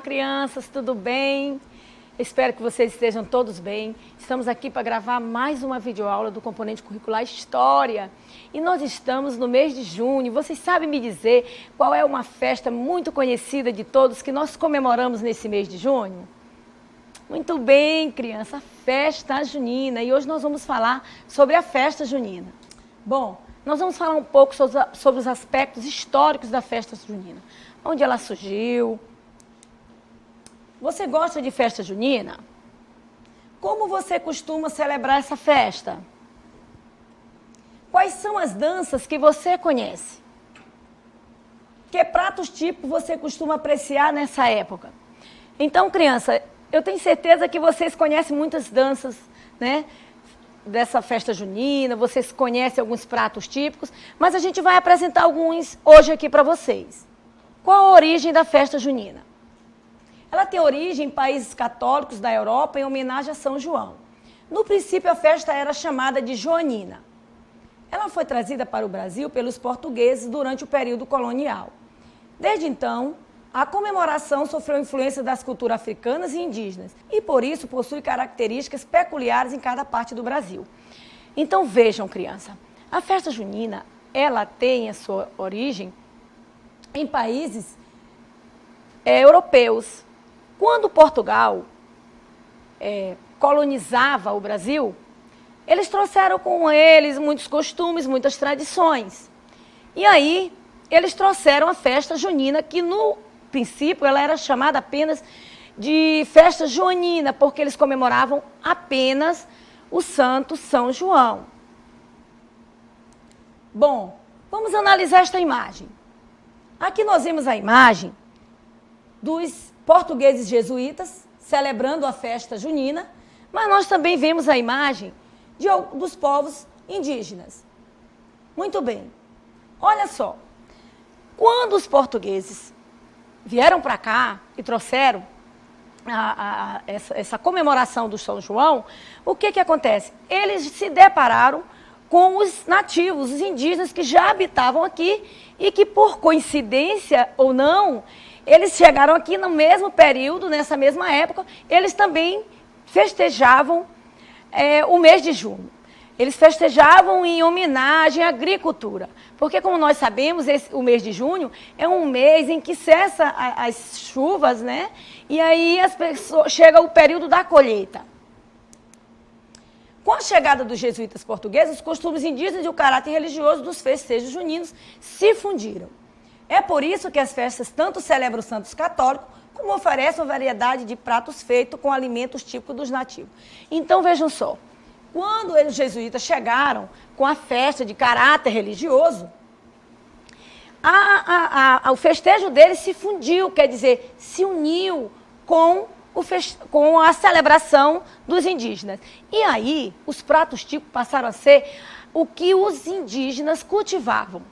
crianças, tudo bem? Espero que vocês estejam todos bem. Estamos aqui para gravar mais uma videoaula do componente curricular História. E nós estamos no mês de junho. Vocês sabem me dizer qual é uma festa muito conhecida de todos que nós comemoramos nesse mês de junho? Muito bem, criança, a festa junina. E hoje nós vamos falar sobre a festa junina. Bom, nós vamos falar um pouco sobre os aspectos históricos da festa junina. Onde ela surgiu. Você gosta de festa junina? Como você costuma celebrar essa festa? Quais são as danças que você conhece? Que pratos típicos você costuma apreciar nessa época? Então, criança, eu tenho certeza que vocês conhecem muitas danças, né, dessa festa junina, vocês conhecem alguns pratos típicos, mas a gente vai apresentar alguns hoje aqui para vocês. Qual a origem da festa junina? Ela tem origem em países católicos da Europa em homenagem a São João. No princípio, a festa era chamada de joanina. Ela foi trazida para o Brasil pelos portugueses durante o período colonial. Desde então, a comemoração sofreu influência das culturas africanas e indígenas e, por isso, possui características peculiares em cada parte do Brasil. Então, vejam, criança, a festa junina, ela tem a sua origem em países europeus. Quando Portugal colonizava o Brasil, eles trouxeram com eles muitos costumes, muitas tradições. E aí, eles trouxeram a festa junina, que no princípio ela era chamada apenas de festa joanina, porque eles comemoravam apenas o santo São João. Bom, vamos analisar esta imagem. Aqui nós vemos a imagem dos portugueses jesuítas celebrando a festa junina, mas nós também vemos a imagem dos povos indígenas. Muito bem. Olha só, quando os vieram para cá e trouxeram essa comemoração do São João, o que acontece? Eles se depararam com os nativos, os indígenas que já habitavam aqui e que, por coincidência ou não, eles chegaram aqui no mesmo período, nessa mesma época, eles também festejavam o mês de junho. Eles festejavam em homenagem à agricultura, porque, como nós sabemos, o mês de junho é um mês em que cessa as chuvas, né? E aí chega o período da colheita. Com a chegada dos jesuítas portugueses, os costumes indígenas e o caráter religioso dos festejos juninos se fundiram. É por isso que as festas tanto celebram os santos católicos, como oferecem uma variedade de pratos feitos com alimentos típicos dos nativos. Então, vejam só, quando os jesuítas chegaram com a festa de caráter religioso, o festejo deles se fundiu, quer dizer, se uniu com a celebração dos indígenas. E aí, os pratos típicos passaram a ser o que os indígenas cultivavam.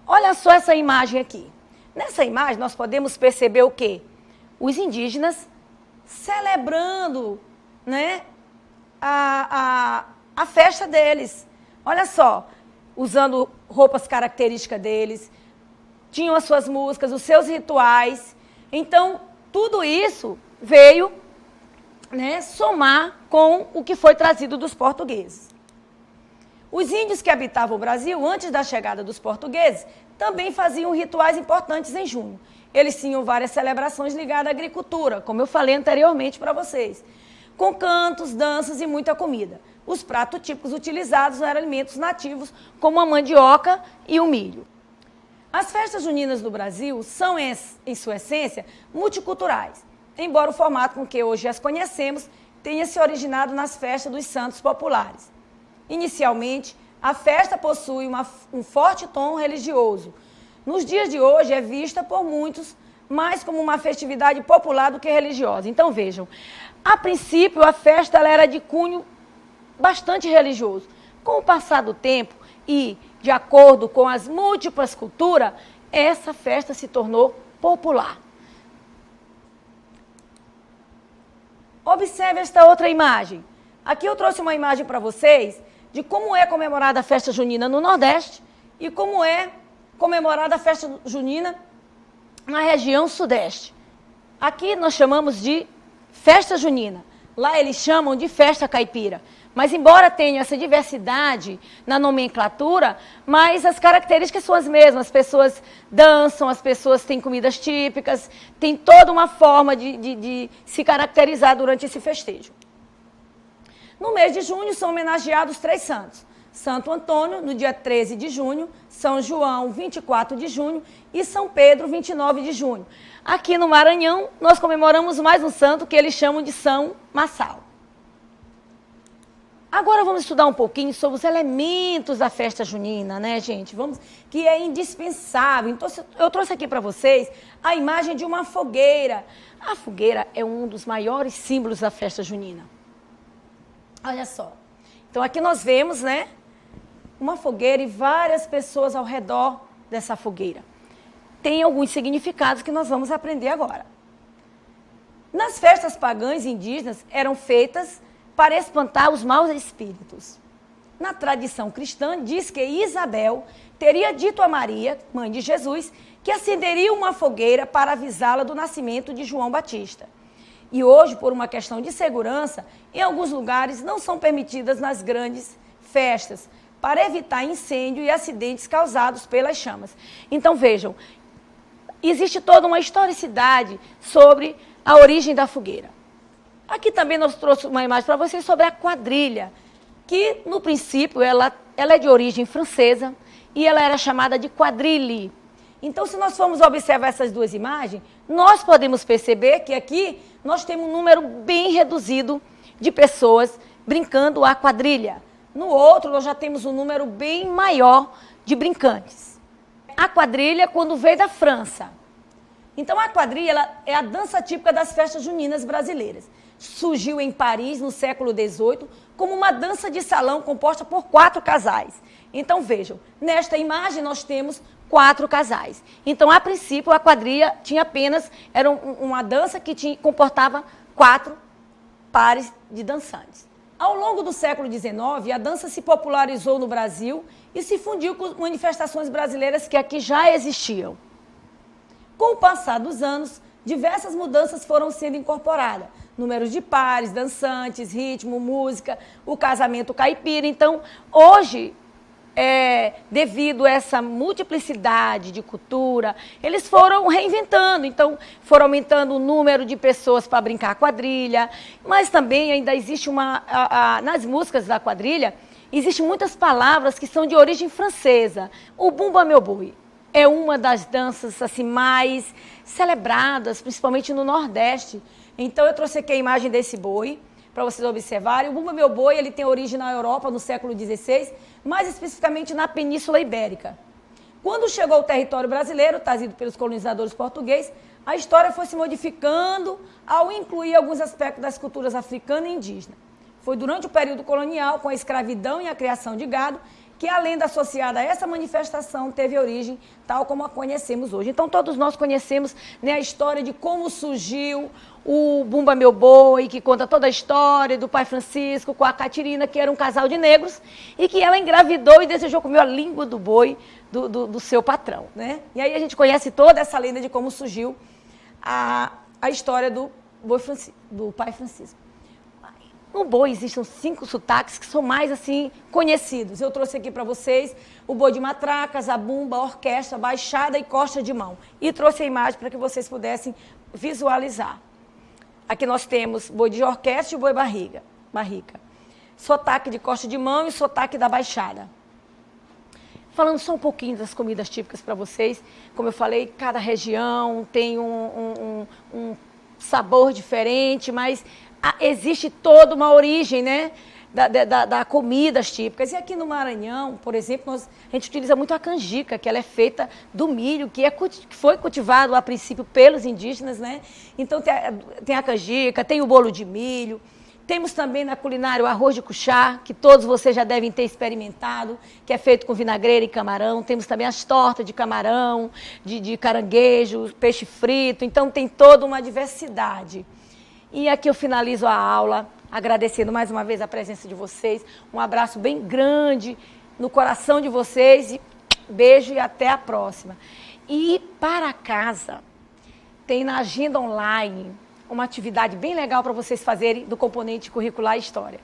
Olha só essa imagem aqui. Nessa imagem, nós podemos perceber o quê? Os indígenas celebrando, né, a festa deles. Olha só, usando roupas características deles, tinham as suas músicas, os seus rituais. Então, tudo isso veio, né, somar com o que foi trazido dos portugueses. Os índios que habitavam o Brasil, antes da chegada dos portugueses, também faziam rituais importantes em junho. Eles tinham várias celebrações ligadas à agricultura, como eu falei anteriormente para vocês, com cantos, danças e muita comida. Os pratos típicos utilizados eram alimentos nativos, como a mandioca e o milho. As festas juninas do Brasil são, em sua essência, multiculturais, embora o formato com que hoje as conhecemos tenha se originado nas festas dos santos populares. Inicialmente, a festa possui um forte tom religioso. Nos dias de hoje é vista por muitos mais como uma festividade popular do que religiosa. Então vejam, a princípio a festa ela era de cunho bastante religioso. Com o passar do tempo e de acordo com as múltiplas culturas, essa festa se tornou popular. Observe esta outra imagem. Aqui eu trouxe uma imagem para vocês de como é comemorada a festa junina no Nordeste e como é comemorada a festa junina na região sudeste. Aqui nós chamamos de festa junina. Lá eles chamam de festa caipira. Mas embora tenha essa diversidade na nomenclatura, mas as características são as mesmas. As pessoas dançam, as pessoas têm comidas típicas, tem toda uma forma de se caracterizar durante esse festejo. No mês de junho são homenageados 3 santos. Santo Antônio, no dia 13 de junho, São João, 24 de junho e São Pedro, 29 de junho. Aqui no Maranhão, nós comemoramos mais um santo que eles chamam de São Massal. Agora vamos estudar um pouquinho sobre os elementos da festa junina, né, gente? Que é indispensável. Então, eu trouxe aqui para vocês a imagem de uma fogueira. A fogueira é um dos maiores símbolos da festa junina. Olha só. Então, aqui nós vemos, né, uma fogueira e várias pessoas ao redor dessa fogueira. Tem alguns significados que nós vamos aprender agora. Nas festas pagãs e indígenas eram feitas para espantar os maus espíritos. Na tradição cristã, diz que Isabel teria dito a Maria, mãe de Jesus, que acenderia uma fogueira para avisá-la do nascimento de João Batista. E hoje, por uma questão de segurança, em alguns lugares não são permitidas nas grandes festas, para evitar incêndio e acidentes causados pelas chamas. Então, vejam, existe toda uma historicidade sobre a origem da fogueira. Aqui também nós trouxemos uma imagem para vocês sobre a quadrilha, que no princípio ela é de origem francesa e ela era chamada de quadrille. Então, se nós formos observar essas duas imagens, nós podemos perceber que aqui nós temos um número bem reduzido de pessoas brincando a quadrilha. No outro, nós já temos um número bem maior de brincantes. A quadrilha, quando veio da França. Então, a quadrilha ela é a dança típica das festas juninas brasileiras. Surgiu em Paris no século XVIII como uma dança de salão composta por 4 casais. Então, vejam, nesta imagem nós temos 4 casais. Então, a princípio, a quadrilha tinha apenas, era uma dança que comportava 4 pares de dançantes. Ao longo do século XIX, a dança se popularizou no Brasil e se fundiu com manifestações brasileiras que aqui já existiam. Com o passar dos anos, diversas mudanças foram sendo incorporadas. Números de pares, dançantes, ritmo, música, o casamento caipira. Então, hoje, devido a essa multiplicidade de cultura, eles foram reinventando. Então, foram aumentando o número de pessoas para brincar quadrilha, mas também ainda existe nas músicas da quadrilha, existem muitas palavras que são de origem francesa. O Bumba Meu Boi é uma das danças assim, mais celebradas, principalmente no Nordeste. Então, eu trouxe aqui a imagem desse boi, para vocês observarem. O Bumba Meu Boi ele tem origem na Europa, no século XVI, mais especificamente na Península Ibérica. Quando chegou ao território brasileiro, trazido pelos colonizadores portugueses, a história foi se modificando ao incluir alguns aspectos das culturas africana e indígena. Foi durante o período colonial, com a escravidão e a criação de gado, que a lenda associada a essa manifestação teve origem tal como a conhecemos hoje. Então, todos nós conhecemos, né, a história de como surgiu o Bumba Meu Boi, que conta toda a história do pai Francisco com a Catirina, que era um casal de negros, e que ela engravidou e desejou comer a língua do boi do seu patrão, né? E aí a gente conhece toda essa lenda de como surgiu a história do pai Francisco. No boi existem 5 sotaques que são mais assim conhecidos. Eu trouxe aqui para vocês o boi de matracas, a bumba, a orquestra, a baixada e costa de mão. E trouxe a imagem para que vocês pudessem visualizar. Aqui nós temos boi de orquestra e o boi barrica. Sotaque de costa de mão e sotaque da baixada. Falando só um pouquinho das comidas típicas para vocês. Como eu falei, cada região tem um sabor diferente, mas existe toda uma origem, né, da comidas típicas. E aqui no Maranhão, por exemplo, a gente utiliza muito a canjica, que ela é feita do milho, que foi cultivado a princípio pelos indígenas, né? Então tem a canjica, tem o bolo de milho. Temos também na culinária o arroz de cuchá, que todos vocês já devem ter experimentado, que é feito com vinagreira e camarão. Temos também as tortas de camarão, de caranguejo, peixe frito. Então tem toda uma diversidade. E aqui eu finalizo a aula, agradecendo mais uma vez a presença de vocês. Um abraço bem grande no coração de vocês. Beijo e até a próxima. E para casa, tem na agenda online uma atividade bem legal para vocês fazerem do componente curricular História.